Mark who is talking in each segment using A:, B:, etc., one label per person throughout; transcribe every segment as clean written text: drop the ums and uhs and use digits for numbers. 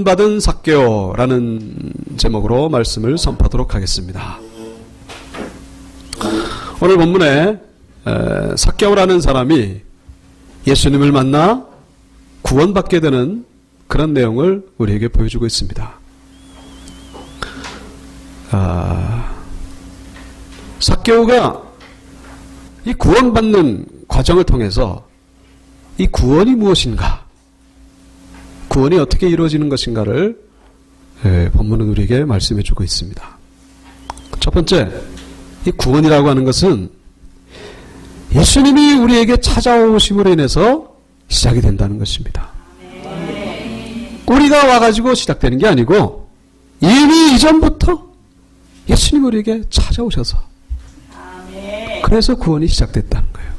A: 받은 삭개오라는 제목으로 말씀을 선포하도록 하겠습니다. 오늘 본문에 삭개오라는 사람이 예수님을 만나 구원받게 되는 그런 내용을 우리에게 보여주고 있습니다. 삭개오가 이 구원받는 과정을 통해서 이 구원이 무엇인가, 구원이 어떻게 이루어지는 것인가를 본문은 우리에게 말씀해 주고 있습니다. 첫 번째, 이 구원이라고 하는 것은 예수님이 우리에게 찾아오심으로 인해서 시작이 된다는 것입니다. 우리가 와가지고 시작되는 게 아니고 이미 이전부터 예수님이 우리에게 찾아오셔서 그래서 구원이 시작됐다는 거예요.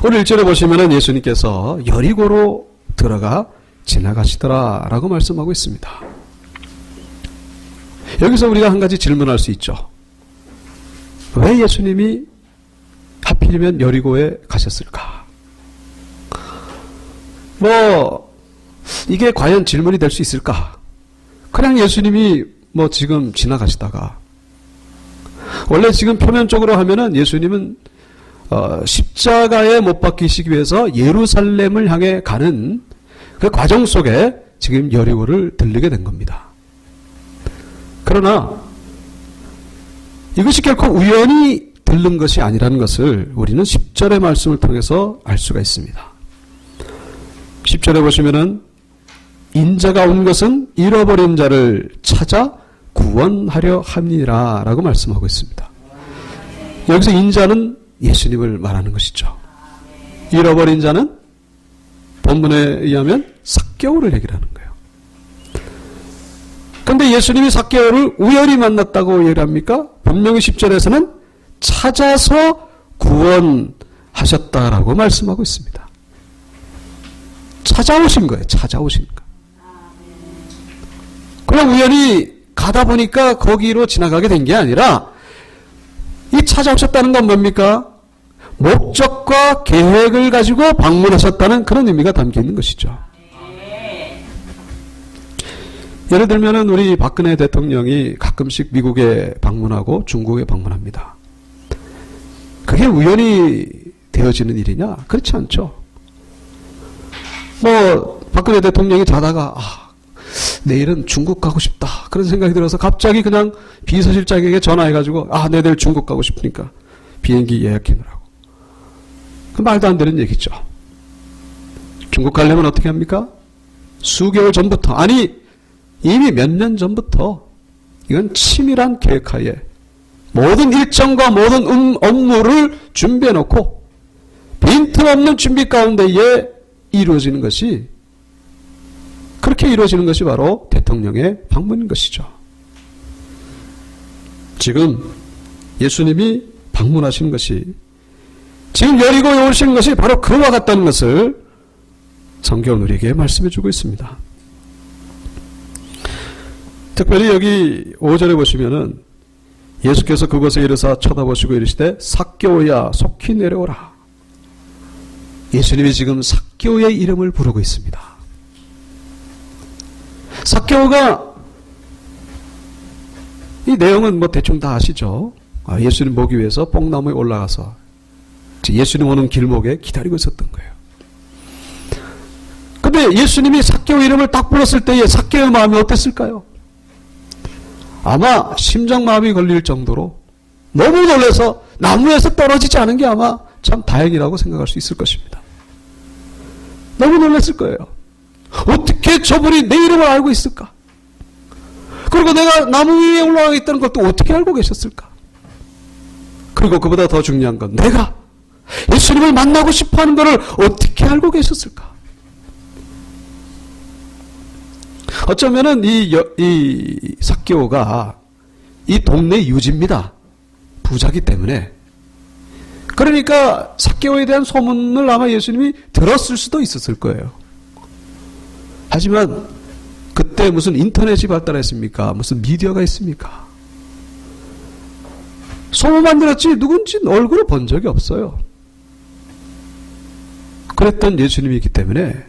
A: 오늘 1절에 보시면 예수님께서 여리고로 들어가 지나가시더라 라고 말씀하고 있습니다. 여기서 우리가 한 가지 질문할 수 있죠. 왜 예수님이 하필이면 여리고에 가셨을까? 이게 과연 질문이 될 수 있을까? 그냥 예수님이 지금 지나가시다가, 원래 지금 표면적으로 하면은 예수님은 십자가에 못 박히시기 위해서 예루살렘을 향해 가는 그 과정 속에 지금 여리고를 들르게 된 겁니다. 그러나 이것이 결코 우연히 들른 것이 아니라는 것을 우리는 10절의 말씀을 통해서 알 수가 있습니다. 10절에 보시면은 인자가 온 것은 잃어버린 자를 찾아 구원하려 함이라 라고 말씀하고 있습니다. 여기서 인자는 예수님을 말하는 것이죠. 잃어버린 자는 본문에 의하면 삭개오를 얘기하는 거예요. 그런데 예수님이 삭개오를 우연히 만났다고 얘기합니까? 분명히 10절에서는 찾아서 구원하셨다라고 말씀하고 있습니다. 찾아오신 거예요. 찾아오신 거. 그냥 우연히 가다 보니까 거기로 지나가게 된 게 아니라 이 찾아오셨다는 건 뭡니까? 목적과 계획을 가지고 방문하셨다는 그런 의미가 담겨 있는 것이죠. 예를 들면 우리 박근혜 대통령이 가끔씩 미국에 방문하고 중국에 방문합니다. 그게 우연히 되어지는 일이냐? 그렇지 않죠. 박근혜 대통령이 자다가 내일은 중국 가고 싶다 그런 생각이 들어서 갑자기 그냥 비서실장에게 전화해가지고 내 내일 중국 가고 싶으니까 비행기 예약해놓으라고. 그 말도 안 되는 얘기죠. 중국 가려면 어떻게 합니까? 수개월 전부터, 아니 이미 몇 년 전부터 이건 치밀한 계획하에 모든 일정과 모든 업무를 준비해놓고 빈틈없는 준비 가운데에 이루어지는 것이, 그렇게 이루어지는 것이 바로 대통령의 방문인 것이죠. 지금 예수님이 방문하시는 것이, 지금 여리고에 오시는 것이 바로 그와 같다는 것을 성경은 우리에게 말씀해 주고 있습니다. 특별히 여기 5절에 보시면은 예수께서 그곳에 이르사 쳐다보시고 이르시되 삭개오야 속히 내려오라. 예수님이 지금 삭개오의 이름을 부르고 있습니다. 삭개오가, 이 내용은 대충 다 아시죠? 예수님 보기 위해서 뽕나무에 올라가서 예수님 오는 길목에 기다리고 있었던 거예요. 근데 예수님이 삭개오 이름을 딱 불렀을 때에 삭개오의 마음이 어땠을까요? 아마 심장마음이 걸릴 정도로 너무 놀라서 나무에서 떨어지지 않은 게 아마 참 다행이라고 생각할 수 있을 것입니다. 너무 놀랐을 거예요. 어떻게 저분이 내 이름을 알고 있을까? 그리고 내가 나무 위에 올라가 있다는 것도 어떻게 알고 계셨을까? 그리고 그보다 더 중요한 건 내가 예수님을 만나고 싶어하는 것을 어떻게 알고 계셨을까? 어쩌면은 이 삭개오가 이 동네 유지입니다. 부자기 때문에. 그러니까 삭개오에 대한 소문을 아마 예수님이 들었을 수도 있었을 거예요. 하지만 그때 무슨 인터넷이 발달했습니까? 무슨 미디어가 있습니까? 소문만 들었지 누군지 얼굴을 본 적이 없어요. 그랬던 예수님이기 때문에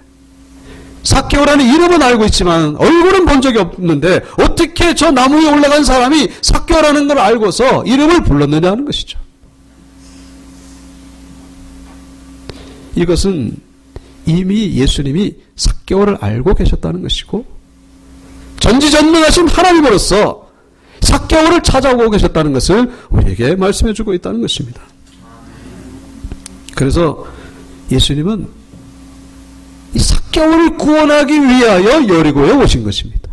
A: 삭개오라는 이름은 알고 있지만 얼굴은 본 적이 없는데 어떻게 저 나무 위에 올라간 사람이 삭개오라는 걸 알고서 이름을 불렀느냐 하는 것이죠. 이것은 이미 예수님이 삭개오를 알고 계셨다는 것이고 전지전능하신 하나님으로서 삭개오를 찾아오고 계셨다는 것을 우리에게 말씀해 주고 있다는 것입니다. 그래서 예수님은 이 삭개오를 구원하기 위하여 여리고에 오신 것입니다.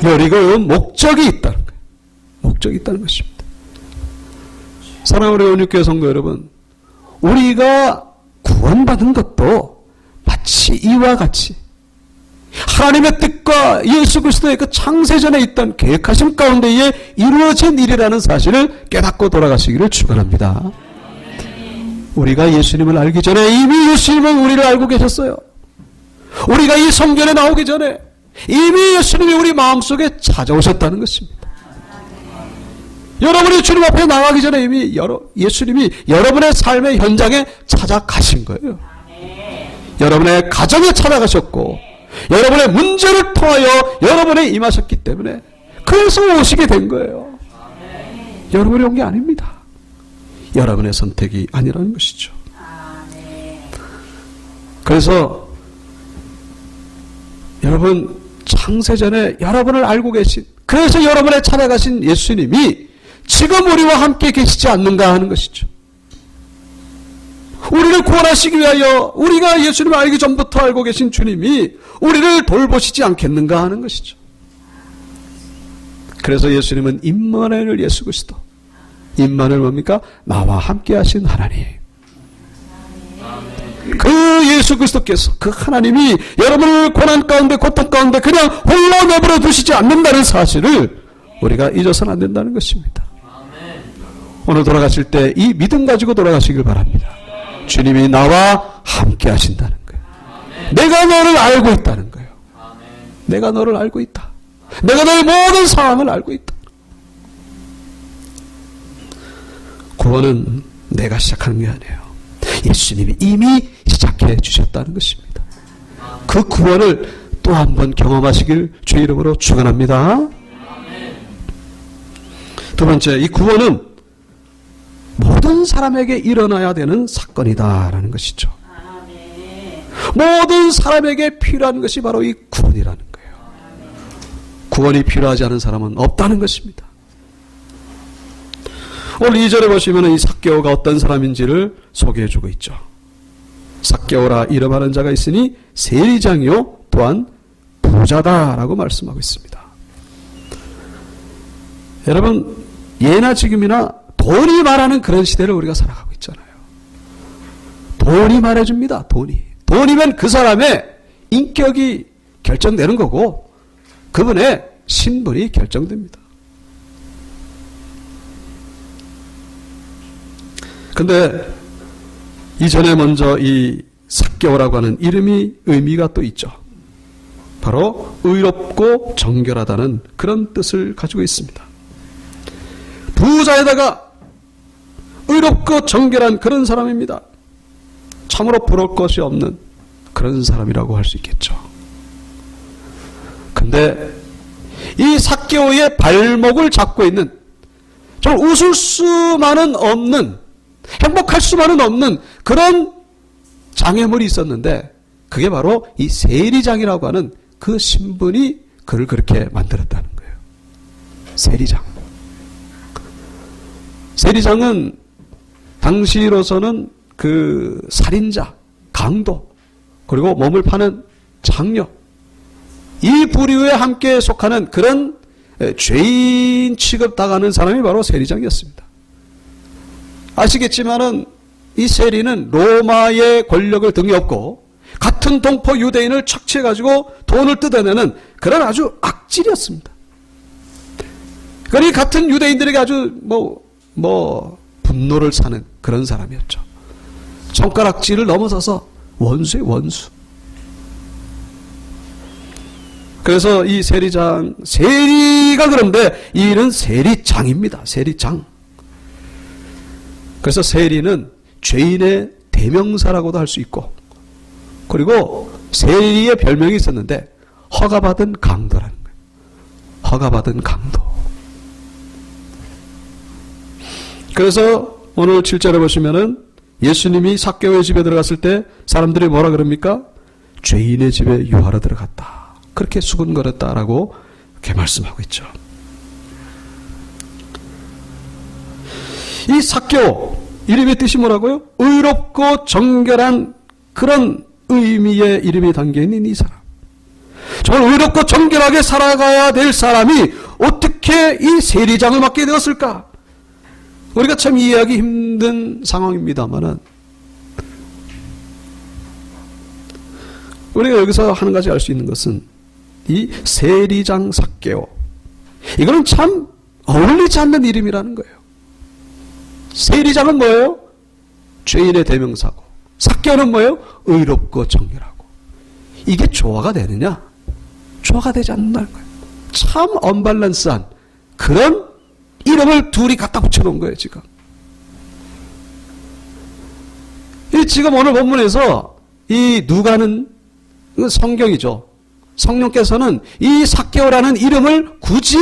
A: 여리고에 온 목적이 있다는 거예요. 목적이 있다는 것입니다. 사랑하는 우리 온유교회 성도 여러분, 우리가 구원받은 것도 마치 이와 같이 하나님의 뜻과 예수 그리스도의 그 창세전에 있던 계획하심 가운데에 이루어진 일이라는 사실을 깨닫고 돌아가시기를 축원합니다. 우리가 예수님을 알기 전에 이미 예수님은 우리를 알고 계셨어요. 우리가 이 성전에 나오기 전에 이미 예수님이 우리 마음속에 찾아오셨다는 것입니다. 여러분이 주님 앞에 나가기 전에 이미 예수님이 여러분의 삶의 현장에 찾아가신 거예요. 여러분의 가정에 찾아가셨고 여러분의 문제를 통하여 여러분에 임하셨기 때문에 그래서 오시게 된 거예요. 여러분이 온 게 아닙니다. 여러분의 선택이 아니라는 것이죠. 그래서 여러분 창세전에 여러분을 알고 계신, 그래서 여러분의 찾아가신 예수님이 지금 우리와 함께 계시지 않는가 하는 것이죠. 우리를 구원하시기 위하여 우리가 예수님을 알기 전부터 알고 계신 주님이 우리를 돌보시지 않겠는가 하는 것이죠. 그래서 예수님은 임마누엘 예수 그리스도, 임마누엘 뭡니까? 나와 함께 하신 하나님. 그 예수 그리스도께서, 그 하나님이 여러분을 고난 가운데 고통 가운데 그냥 홀로 내버려 두시지 않는다는 사실을 우리가 잊어서는 안 된다는 것입니다. 오늘 돌아가실 때 이 믿음 가지고 돌아가시길 바랍니다. 주님이 나와 함께 하신다는 거예요. 내가 너를 알고 있다는 거예요. 내가 너를 알고 있다. 내가 너의 모든 상황을 알고 있다. 구원은 내가 시작하는 게 아니에요. 예수님이 이미 시작해 주셨다는 것입니다. 그 구원을 또 한 번 경험하시길 주의 이름으로 축원합니다. 두 번째, 이 구원은 모든 사람에게 일어나야 되는 사건이다라는 것이죠. 모든 사람에게 필요한 것이 바로 이 구원이라는 거예요. 구원이 필요하지 않은 사람은 없다는 것입니다. 오늘 2절에 보시면 이 삭개오가 어떤 사람인지를 소개해주고 있죠. 삭개오라 이름하는 자가 있으니 세리장이요 또한 부자다라고 말씀하고 있습니다. 여러분, 예나 지금이나 돈이 말하는 그런 시대를 우리가 살아가고 있잖아요. 돈이 말해줍니다. 돈이면 그 사람의 인격이 결정되는 거고 그분의 신분이 결정됩니다. 근데 이전에 먼저 이 삭개오라고 하는 이름이 의미가 또 있죠. 바로 의롭고 정결하다는 그런 뜻을 가지고 있습니다. 부자에다가 의롭고 정결한 그런 사람입니다. 참으로 부러울 것이 없는 그런 사람이라고 할 수 있겠죠. 근데 이 삭개오의 발목을 잡고 있는, 좀 웃을 수만은 없는, 행복할 수만은 없는 그런 장애물이 있었는데 그게 바로 이 세리장이라고 하는 그 신분이 그를 그렇게 만들었다는 거예요. 세리장. 세리장은 당시로서는 그 살인자, 강도, 그리고 몸을 파는 장녀, 이 부류에 함께 속하는 그런 죄인 취급당하는 사람이 바로 세리장이었습니다. 아시겠지만은 이 세리는 로마의 권력을 등에 업고 같은 동포 유대인을 착취해가지고 돈을 뜯어내는 그런 아주 악질이었습니다. 그러니 같은 유대인들에게 아주 분노를 사는 그런 사람이었죠. 손가락질을 넘어서서 원수의 원수. 그래서 이 세리가 그런데 이 일은 세리장입니다. 세리장. 그래서 세리는 죄인의 대명사라고도 할 수 있고, 그리고 세리의 별명이 있었는데 허가받은 강도라는 거예요. 허가받은 강도. 그래서 오늘 7절에 보시면은 예수님이 삭개오의 집에 들어갔을 때 사람들이 뭐라 그럽니까? 죄인의 집에 유하러 들어갔다. 그렇게 수군거렸다라고 이렇게 말씀하고 있죠. 이 삭개오 이름의 뜻이 뭐라고요? 의롭고 정결한 그런 의미의 이름이 담겨있는 이 사람. 정말 의롭고 정결하게 살아가야 될 사람이 어떻게 이 세리장을 맡게 되었을까? 우리가 참 이해하기 힘든 상황입니다만은 우리가 여기서 한 가지 알 수 있는 것은 이 세리장 삭개오, 이거는 참 어울리지 않는 이름이라는 거예요. 세리장은 뭐예요? 죄인의 대명사고, 삭개오는 뭐예요? 의롭고 정결하고. 이게 조화가 되느냐? 조화가 되지 않는다는 거예요. 참 언밸런스한 그런 이름을 둘이 갖다 붙여놓은 거예요, 지금. 지금 오늘 본문에서 이 누가는 성경이죠. 성령께서는 이 삭개오라는 이름을 굳이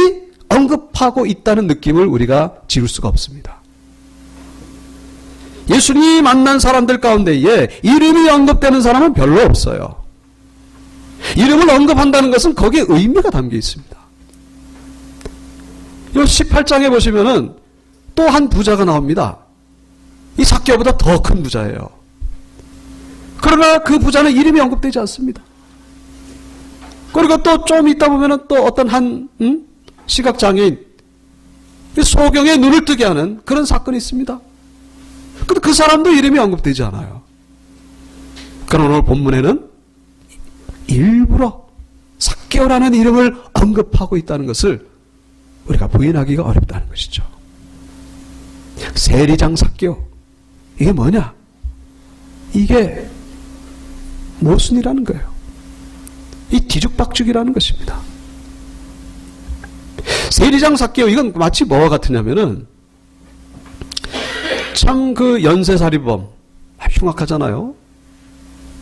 A: 언급하고 있다는 느낌을 우리가 지울 수가 없습니다. 예수님이 만난 사람들 가운데에 이름이 언급되는 사람은 별로 없어요. 이름을 언급한다는 것은 거기에 의미가 담겨 있습니다. 이 18장에 보시면은 또 한 부자가 나옵니다. 이 삭개오보다 더 큰 부자예요. 그러나 그 부자는 이름이 언급되지 않습니다. 그리고 또 좀 있다 보면은 또 어떤 한 시각장애인 소경의 눈을 뜨게 하는 그런 사건이 있습니다. 근데 그 사람도 이름이 언급되지 않아요. 그러나 오늘 본문에는 일부러 삭개오라는 이름을 언급하고 있다는 것을 우리가 부인하기가 어렵다는 것이죠. 세리장 삭개오, 이게 뭐냐? 이게 모순이라는 거예요. 이 뒤죽박죽이라는 것입니다. 세리장 삭개오, 이건 마치 뭐와 같으냐면은 참 그 연쇄살인범, 흉악하잖아요.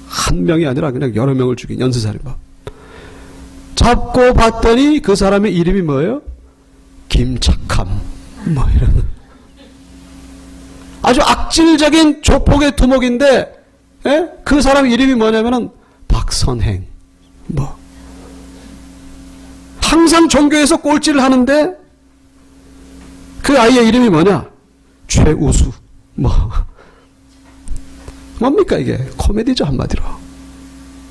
A: 한 명이 아니라 그냥 여러 명을 죽인 연쇄살인범. 잡고 봤더니 그 사람의 이름이 뭐예요? 김착함, 뭐 이런 아주 악질적인 조폭의 두목인데, 예? 그 사람 이름이 뭐냐면은 박선행, 뭐 항상 종교에서 꼴찌를 하는데 그 아이의 이름이 뭐냐? 최우수, 뭐 뭡니까 이게? 코미디죠, 한마디로.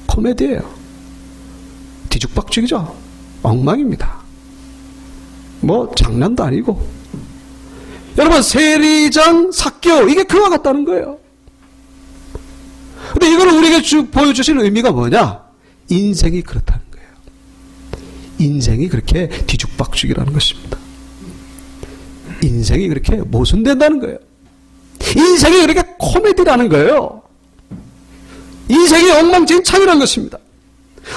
A: 코미디예요. 뒤죽박죽이죠. 엉망입니다. 뭐 장난도 아니고. 여러분, 세리장 삭개오, 이게 그와 같다는 거예요. 근데 이걸 우리에게 보여주시는 의미가 뭐냐? 인생이 그렇다는 거예요. 인생이 그렇게 뒤죽박죽이라는 것입니다. 인생이 그렇게 모순된다는 거예요. 인생이 그렇게 코미디라는 거예요. 인생이 엉망진창이라는 것입니다.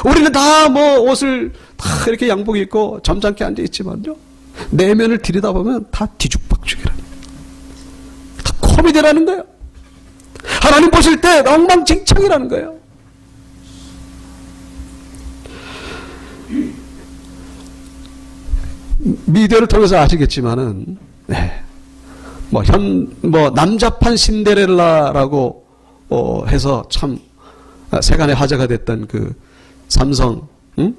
A: 우리는 다 뭐 옷을 다 이렇게 양복 입고 점잖게 앉아 있지만요, 내면을 들여다보면 다 뒤죽박죽이라는 거예요. 다 코미디라는 거예요. 하나님 보실 때 엉망진창이라는 거예요. 미디어를 통해서 아시겠지만은, 네, 뭐 남자판 신데렐라라고 해서 참 세간의 화제가 됐던 그 삼성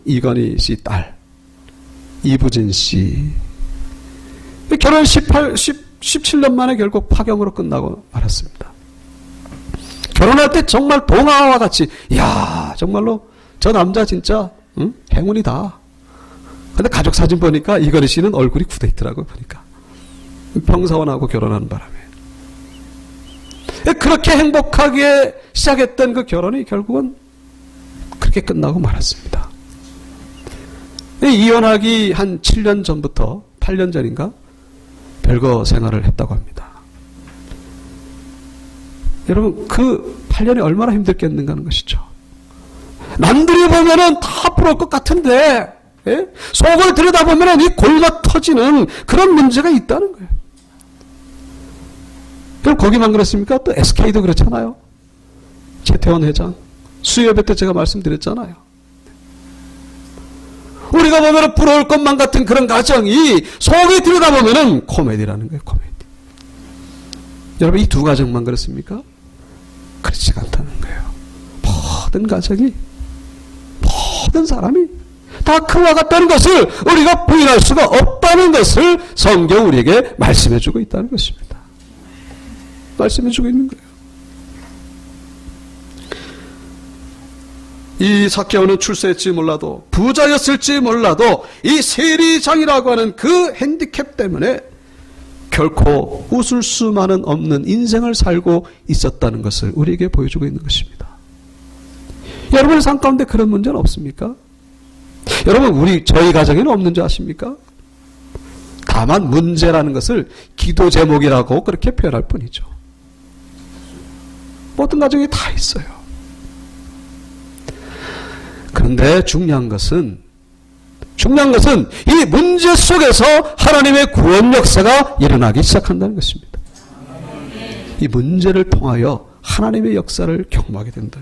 A: 이건희 씨 딸 이부진 씨, 결혼 17년 만에 결국 파경으로 끝나고 말았습니다. 결혼할 때 정말 동화와 같이, 이야, 정말로 저 남자 진짜 행운이다. 근데 가족 사진 보니까 이건희 씨는 얼굴이 굳어 있더라고요, 보니까. 평사원하고 결혼하는 바람에. 그렇게 행복하게 시작했던 그 결혼이 결국은 그렇게 끝나고 말았습니다. 이혼하기 한 7년 전부터, 8년 전인가? 별거 생활을 했다고 합니다. 여러분, 그 8년이 얼마나 힘들겠는가 하는 것이죠. 남들이 보면은 다 부러울 것 같은데, 예? 속을 들여다보면 이 골마 터지는 그런 문제가 있다는 거예요. 그럼 거기만 그렇습니까? 또 SK도 그렇잖아요. 최태원 회장. 수요예배 때 제가 말씀드렸잖아요. 우리가 보면 부러울 것만 같은 그런 가정이 속에 들여다보면 코미디라는 거예요. 코미디. 여러분, 이 두 가정만 그렇습니까? 그렇지 않다는 거예요. 모든 가정이, 모든 사람이 다 그와 같다는 것을 우리가 부인할 수가 없다는 것을 성경 우리에게 말씀해주고 있다는 것입니다. 말씀해주고 있는 거예요. 이 삭개오는 출세했지 몰라도, 부자였을지 몰라도 이 세리장이라고 하는 그 핸디캡 때문에 결코 웃을 수만은 없는 인생을 살고 있었다는 것을 우리에게 보여주고 있는 것입니다. 여러분의 삶 가운데 그런 문제는 없습니까? 여러분, 저희 가정에는 없는 줄 아십니까? 다만 문제라는 것을 기도 제목이라고 그렇게 표현할 뿐이죠. 모든 가정에 다 있어요. 그런데 중요한 것은 이 문제 속에서 하나님의 구원 역사가 일어나기 시작한다는 것입니다. 이 문제를 통하여 하나님의 역사를 경험하게 된다.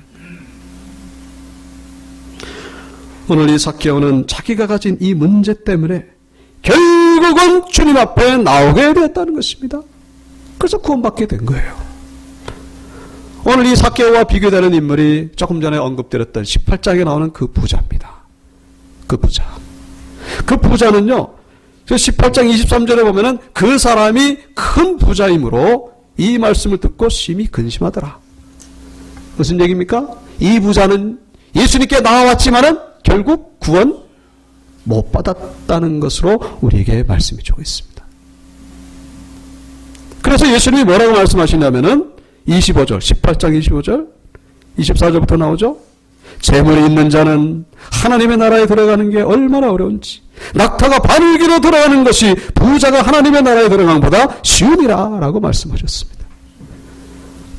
A: 오늘 이 삭개오는 자기가 가진 이 문제 때문에 결국은 주님 앞에 나오게 되었다는 것입니다. 그래서 구원받게 된 거예요. 오늘 이 삭개오와 비교되는 인물이 조금 전에 언급드렸던 18장에 나오는 그 부자입니다. 그 부자. 그 부자는요, 18장 23절에 보면은 그 사람이 큰 부자이므로 이 말씀을 듣고 심히 근심하더라. 무슨 얘기입니까? 이 부자는 예수님께 나와왔지만은 결국 구원 못 받았다는 것으로 우리에게 말씀해 주고 있습니다. 그래서 예수님이 뭐라고 말씀하시냐면은 25절, 18장 25절, 24절부터 나오죠. 재물이 있는 자는 하나님의 나라에 들어가는 게 얼마나 어려운지, 낙타가 바늘기로 들어가는 것이 부자가 하나님의 나라에 들어가는 것보다 쉬우니라 라고 말씀하셨습니다.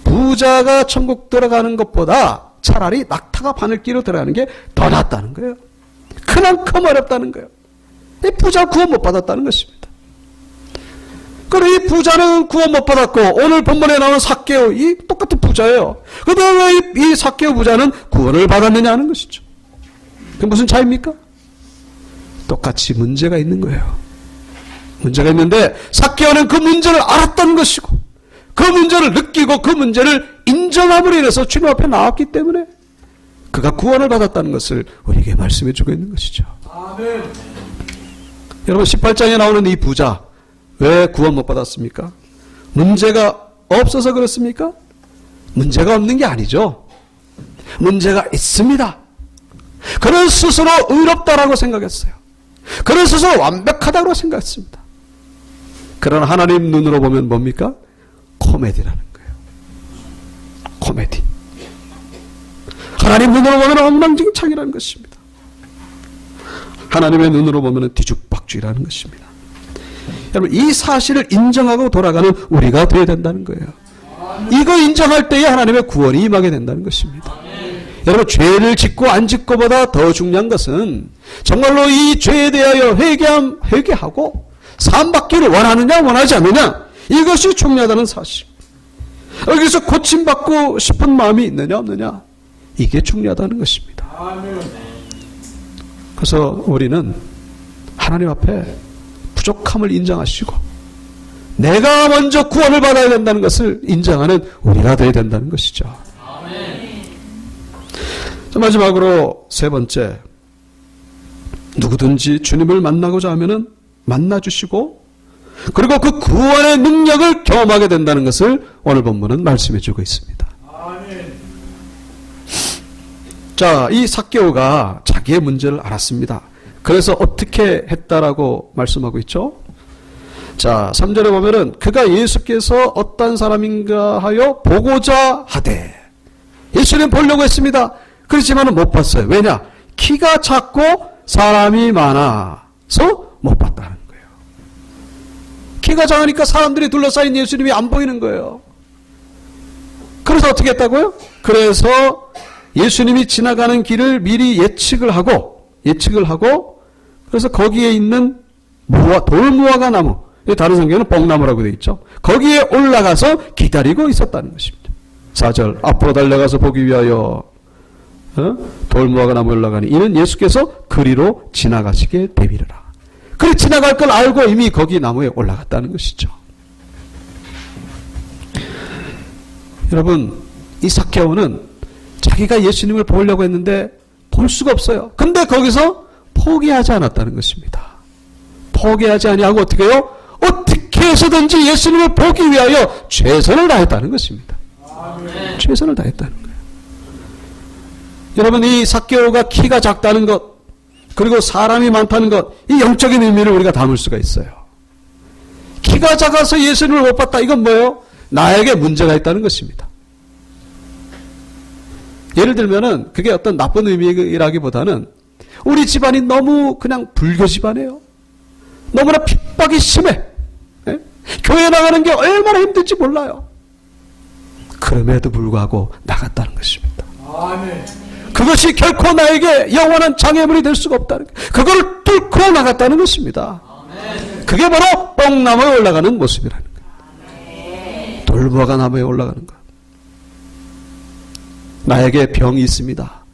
A: 부자가 천국 들어가는 것보다 차라리 낙타가 바늘기로 들어가는 게 더 낫다는 거예요. 그만큼 어렵다는 거예요. 이 부자 구원 못 받았다는 것입니다. 그리고 이 부자는 구원 못 받았고, 오늘 본문에 나오는 삭개오, 이 똑같은 부자예요. 그런데 왜 이 삭개오 부자는 구원을 받았느냐 하는 것이죠. 그게 무슨 차이입니까? 똑같이 문제가 있는 거예요. 문제가 있는데 삭개오는 그 문제를 알았던 것이고, 그 문제를 느끼고 그 문제를 인정함으로 인해서 주님 앞에 나왔기 때문에 그가 구원을 받았다는 것을 우리에게 말씀해 주고 있는 것이죠. 아멘. 여러분, 18장에 나오는 이 부자, 왜 구원 못 받았습니까? 문제가 없어서 그렇습니까? 문제가 없는 게 아니죠. 문제가 있습니다. 그는 스스로 의롭다라고 생각했어요. 그는 스스로 완벽하다고 생각했습니다. 그러나 하나님 눈으로 보면 뭡니까? 코미디라는 거예요. 코미디. 하나님 눈으로 보면 엉망진창이라는 것입니다. 하나님의 눈으로 보면 뒤죽박죽이라는 것입니다. 여러분, 이 사실을 인정하고 돌아가는 우리가 되어야 된다는 거예요. 이거 인정할 때에 하나님의 구원이 임하게 된다는 것입니다. 여러분, 죄를 짓고 안 짓고보다 더 중요한 것은 정말로 이 죄에 대하여 회개하고 사함받기를 원하느냐 원하지 않느냐, 이것이 중요하다는 사실. 여기서 고침받고 싶은 마음이 있느냐 없느냐, 이게 중요하다는 것입니다. 그래서 우리는 하나님 앞에 부족함을 인정하시고 내가 먼저 구원을 받아야 된다는 것을 인정하는 우리가 되어야 된다는 것이죠. 자, 마지막으로 세 번째, 누구든지 주님을 만나고자 하면은 만나주시고, 그리고 그 구원의 능력을 경험하게 된다는 것을 오늘 본문은 말씀해 주고 있습니다. 자, 이 삭개오가 자기의 문제를 알았습니다. 그래서 어떻게 했다라고 말씀하고 있죠? 자, 3절에 보면은 그가 예수께서 어떤 사람인가 하여 보고자 하되, 예수님 보려고 했습니다. 그렇지만은 못 봤어요. 왜냐? 키가 작고 사람이 많아서 못 봤다는 거예요. 키가 작으니까 사람들이 둘러싸인 예수님이 안 보이는 거예요. 그래서 어떻게 했다고요? 그래서 예수님이 지나가는 길을 미리 예측을 하고 그래서 거기에 있는 돌무화과 나무, 다른 성경에는 뽕나무라고 되어 있죠. 거기에 올라가서 기다리고 있었다는 것입니다. 4절, 앞으로 달려가서 보기 위하여 돌무화과 나무에 올라가니 이는 예수께서 그리로 지나가시게 되리라. 그래 지나갈 걸 알고 이미 거기 나무에 올라갔다는 것이죠. 여러분, 이 삭개오는 자기가 예수님을 보려고 했는데 볼 수가 없어요. 근데 거기서 포기하지 않았다는 것입니다. 포기하지 아니하고 어떻게 해요? 어떻게 해서든지 예수님을 보기 위하여 최선을 다했다는 것입니다. 아멘. 최선을 다했다는 거예요. 여러분, 이 삭개오가 키가 작다는 것, 그리고 사람이 많다는 것, 이 영적인 의미를 우리가 담을 수가 있어요. 키가 작아서 예수님을 못 봤다. 이건 뭐예요? 나에게 문제가 있다는 것입니다. 예를 들면은 그게 어떤 나쁜 의미라기보다는 우리 집안이 너무 그냥 불교 집안이에요. 너무나 핍박이 심해. 예? 교회 나가는 게 얼마나 힘든지 몰라요. 그럼에도 불구하고 나갔다는 것입니다. 아멘. 그것이 결코 나에게 영원한 장애물이 될 수가 없다는 거예요. 그걸 뚫고 나갔다는 것입니다. 아멘. 그게 바로 뽕나무에 올라가는 모습이라는 거예요. 돌무화과 나무에 올라가는 것. 나에게 병이 있습니다.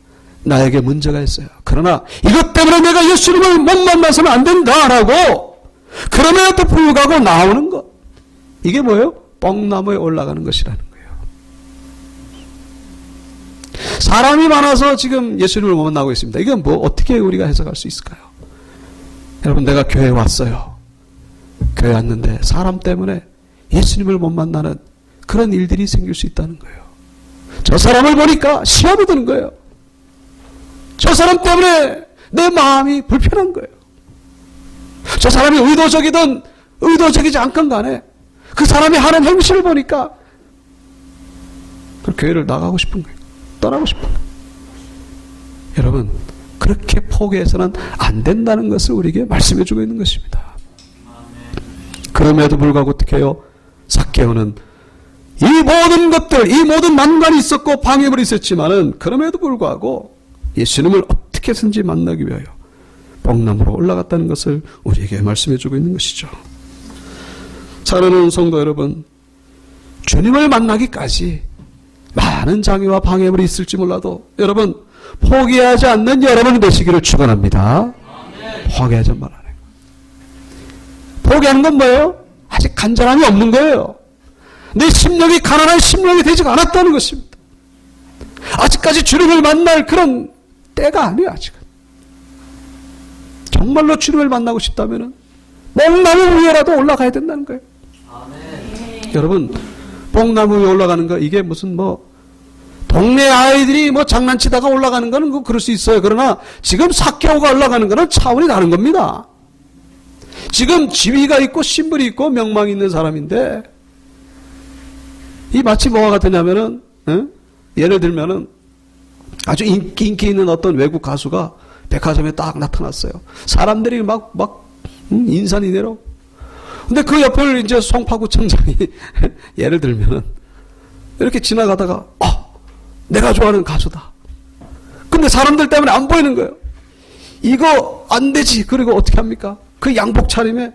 A: 나에게 문제가 있어요. 그러나 이것 때문에 내가 예수님을 못 만나서는 안 된다라고 그럼에도 불구하고 나오는 것. 이게 뭐예요? 뽕나무에 올라가는 것이라는 거예요. 사람이 많아서 지금 예수님을 못 만나고 있습니다. 이건 뭐 어떻게 우리가 해석할 수 있을까요? 여러분, 내가 교회에 왔어요. 교회에 왔는데 사람 때문에 예수님을 못 만나는 그런 일들이 생길 수 있다는 거예요. 저 사람을 보니까 시험이 드는 거예요. 저 사람 때문에 내 마음이 불편한 거예요. 저 사람이 의도적이든 의도적이지 않건 간에 그 사람이 하는 행실을 보니까 그 교회를 나가고 싶은 거예요. 떠나고 싶은 거예요. 여러분, 그렇게 포기해서는 안 된다는 것을 우리에게 말씀해 주고 있는 것입니다. 그럼에도 불구하고 어떻게 해요? 삭개오는 이 모든 것들, 이 모든 난관이 있었고 방해물이 있었지만은 그럼에도 불구하고 예수님을 어떻게 해서든지 만나기 위하여 뽕나무로 올라갔다는 것을 우리에게 말씀해 주고 있는 것이죠. 사랑하는 성도 여러분, 주님을 만나기까지 많은 장애와 방해물이 있을지 몰라도 여러분, 포기하지 않는 여러분이 되시기를 축원합니다. 포기하지 말아요. 포기하는 건 뭐예요? 아직 간절함이 없는 거예요. 내 심령이 가난한 심령이 되지 않았다는 것입니다. 아직까지 주님을 만날 그런 때가 아니에요. 아직은. 정말로 주님을 만나고 싶다면 뽕나무 위에라도 올라가야 된다는 거예요. 아멘. 여러분, 뽕나무 위에 올라가는 거 이게 무슨 뭐 동네 아이들이 뭐 장난치다가 올라가는 거는 뭐 그럴 수 있어요. 그러나 지금 삭개오가 올라가는 거는 차원이 다른 겁니다. 지금 지위가 있고 신분이 있고 명망이 있는 사람인데 이 마치 뭐가 같으냐면은 예를 들면은 아주 인기 있는 어떤 외국 가수가 백화점에 딱 나타났어요. 사람들이 막 인산이내로. 근데 그 옆을 이제 송파구청장이 예를 들면은 이렇게 지나가다가 내가 좋아하는 가수다. 근데 사람들 때문에 안 보이는 거예요. 이거 안 되지. 그리고 어떻게 합니까? 그 양복 차림에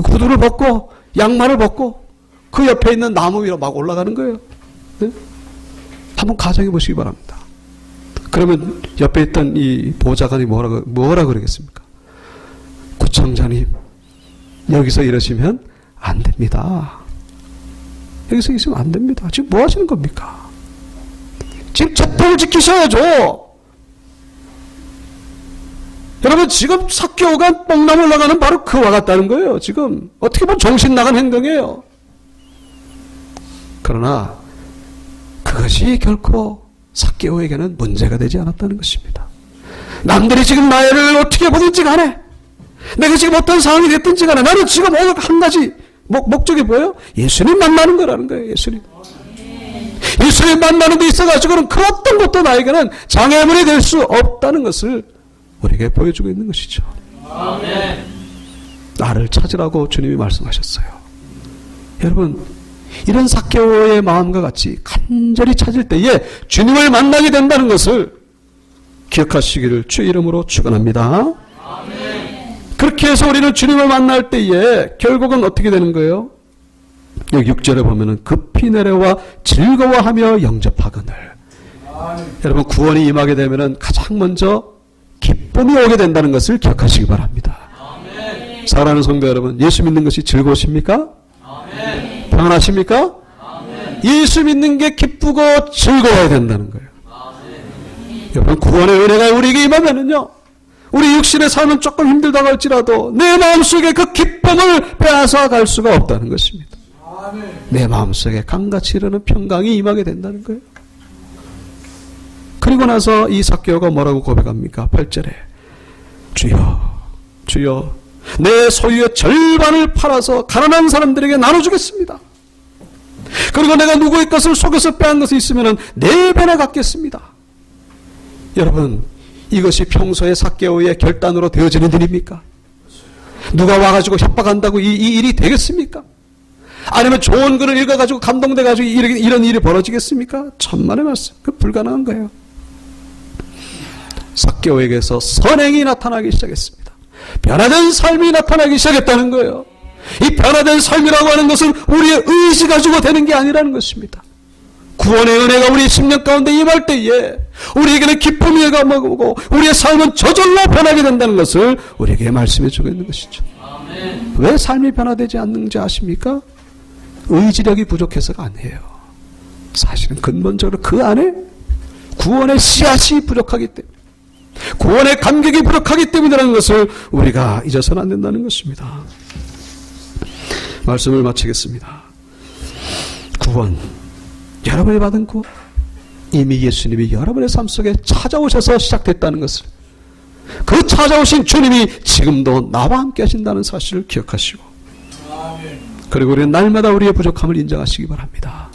A: 구두를 벗고 양말을 벗고 그 옆에 있는 나무 위로 막 올라가는 거예요. 네? 한번 가정해 보시기 바랍니다. 그러면 옆에 있던 이 보좌관이 뭐라 그러겠습니까? 구청장님, 여기서 이러시면 안 됩니다. 여기서 있으면 안 됩니다. 지금 뭐 하시는 겁니까? 지금 재통을 지키셔야죠. 여러분, 지금 삭개오가 뽕나무 올라가는 바로 그와 같다는 거예요. 지금 어떻게 보면 정신 나간 행동이에요. 그러나 그것이 결코 삭개오에게는 문제가 되지 않았다는 것입니다. 남들이 지금 나를 어떻게 보든지 간에 내가 지금 어떤 상황이 됐든지 간에 나는 지금 오늘 한 가지 목적이 뭐예요? 예수님 만나는 거라는 거예요. 예수님 만나는 데 있어가지고는 그 어떤 것도 나에게는 장애물이 될 수 없다는 것을 우리에게 보여주고 있는 것이죠. 아멘. 나를 찾으라고 주님이 말씀하셨어요. 여러분, 이런 삭개오의 마음과 같이 간절히 찾을 때에 주님을 만나게 된다는 것을 기억하시기를 주 이름으로 축원합니다. 아멘. 그렇게 해서 우리는 주님을 만날 때에 결국은 어떻게 되는 거예요? 여기 6절에 보면은 급히 내려와 즐거워하며 영접하거늘. 여러분, 구원이 임하게 되면은 가장 먼저 기쁨이 오게 된다는 것을 기억하시기 바랍니다. 사랑하는 성도 여러분, 예수 믿는 것이 즐거우십니까? 평안하십니까? 예수 믿는 게 기쁘고 즐거워야 된다는 거예요. 여러분, 구원의 은혜가 우리에게 임하면은요, 우리 육신의 삶은 조금 힘들다고 할지라도 내 마음속에 그 기쁨을 빼앗아 갈 수가 없다는 것입니다. 내 마음속에 강같이 흐르는 평강이 임하게 된다는 거예요. 그리고 나서 이 삭개오가 뭐라고 고백합니까? 8절에 주여, 주여, 내 소유의 절반을 팔아서 가난한 사람들에게 나눠주겠습니다. 그리고 내가 누구의 것을 속여서 빼앗은 것이 있으면 4배나 갚겠습니다. 여러분, 이것이 평소에 삭개오의 결단으로 되어지는 일입니까? 누가 와가지고 협박한다고 이 일이 되겠습니까? 아니면 좋은 글을 읽어가지고 감동돼가지고 이런 일이 벌어지겠습니까? 천만의 말씀. 그 불가능한 거예요. 삭개오에게서 선행이 나타나기 시작했습니다. 변화된 삶이 나타나기 시작했다는 거예요. 이 변화된 삶이라고 하는 것은 우리의 의지 가지고 되는 게 아니라는 것입니다. 구원의 은혜가 우리 심령 가운데 임할 때에 우리에게는 기쁨이 오고 우리의 삶은 저절로 변하게 된다는 것을 우리에게 말씀해 주고 있는 것이죠. 아멘. 왜 삶이 변화되지 않는지 아십니까? 의지력이 부족해서가 아니에요. 사실은 근본적으로 그 안에 구원의 씨앗이 부족하기 때문에, 구원의 감격이 부족하기 때문이라는 것을 우리가 잊어서는 안 된다는 것입니다. 말씀을 마치겠습니다. 구원, 여러분이 받은 구원, 이미 예수님이 여러분의 삶 속에 찾아오셔서 시작됐다는 것을, 그 찾아오신 주님이 지금도 나와 함께 하신다는 사실을 기억하시고, 그리고 우리는 날마다 우리의 부족함을 인정하시기 바랍니다.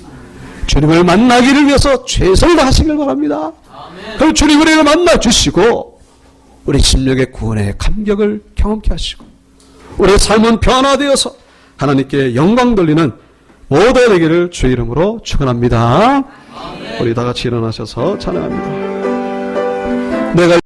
A: 주님을 만나기를 위해서 최선을 다하시길 바랍니다. 그럼 주님 우리를 만나주시고 우리 심령의 구원의 감격을 경험케 하시고 우리의 삶은 변화되어서 하나님께 영광 돌리는 모두가 되기를 주의 이름으로 축원합니다. 우리 다 같이 일어나셔서 찬양합니다. 내가